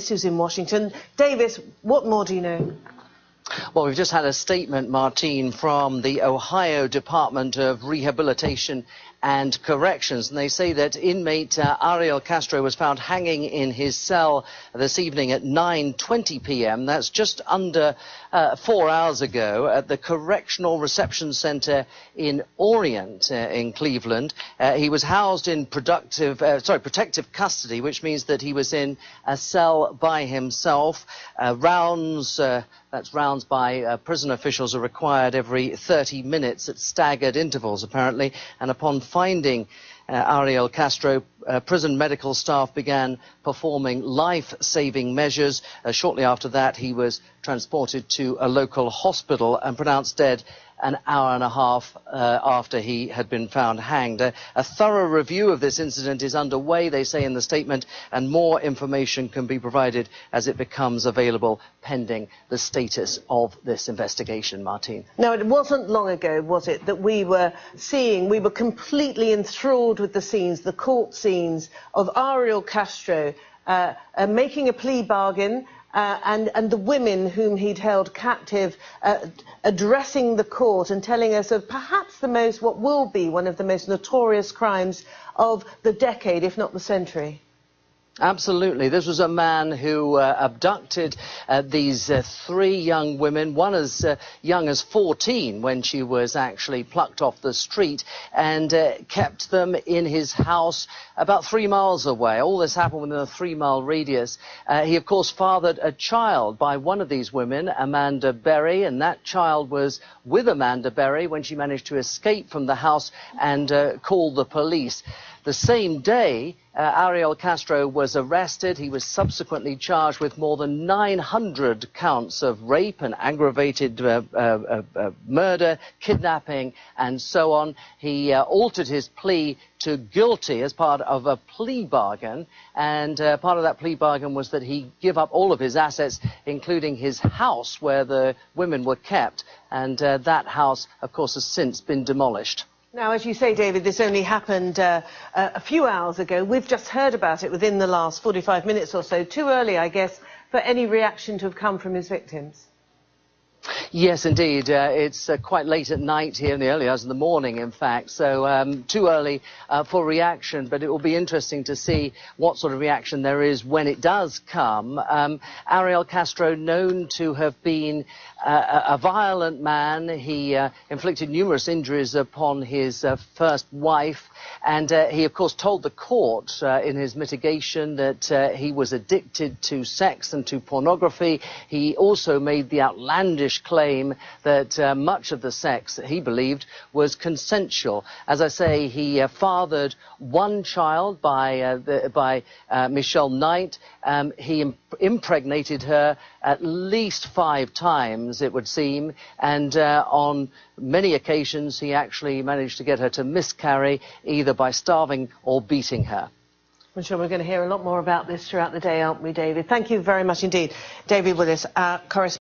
who's in Washington. Davis, what more do you know? Well, we've just had a statement, Martine, from the Ohio Department of Rehabilitation and Corrections, and they say that inmate Ariel Castro was found hanging in his cell this evening at 9:20 p.m. That's just under 4 hours ago at the Correctional Reception Center in Orient in Cleveland. He was housed in protective custody, which means that he was in a cell by himself. Rounds by prison officials are required every 30 minutes at staggered intervals, apparently. And upon finding Ariel Castro, prison medical staff began performing life-saving measures. Shortly after that, he was transported to a local hospital and pronounced dead an hour and a half after he had been found hanged. A thorough review of this incident is underway, they say in the statement, and more information can be provided as it becomes available, pending the status of this investigation, Martine. Now, it wasn't long ago, was it, that we were completely enthralled with the scenes, the court scenes of Ariel Castro making a plea bargain, and the women whom he'd held captive addressing the court and telling us of perhaps what will be one of the most notorious crimes of the decade, if not the century. Absolutely. This was a man who abducted these three young women, one as young as 14 when she was actually plucked off the street, and kept them in his house about 3 miles away. All this happened within a 3-mile radius. He, of course, fathered a child by one of these women, Amanda Berry, and that child was with Amanda Berry when she managed to escape from the house and called the police. The same day, Ariel Castro was arrested. He was subsequently charged with more than 900 counts of rape and aggravated murder, kidnapping, and so on. He altered his plea to guilty as part of a plea bargain, and part of that plea bargain was that he give up all of his assets, including his house where the women were kept, and that house, of course, has since been demolished. Now, as you say, David, this only happened a few hours ago. We've just heard about it within the last 45 minutes or so. Too early, I guess, for any reaction to have come from his victims. Yes, indeed. It's quite late at night here in the early hours of the morning, in fact, so too early for reaction, but it will be interesting to see what sort of reaction there is when it does come. Ariel Castro, known to have been a violent man. He inflicted numerous injuries upon his first wife, and he, of course, told the court in his mitigation that he was addicted to sex and to pornography. He also made the outlandish claim that much of the sex, he believed, was consensual. As I say, he fathered one child by Michelle Knight. He impregnated her at least 5 times, it would seem, and on many occasions he actually managed to get her to miscarry, either by starving or beating her. I'm sure we're going to hear a lot more about this throughout the day, aren't we, David? Thank you very much indeed. David Willis, our correspondent.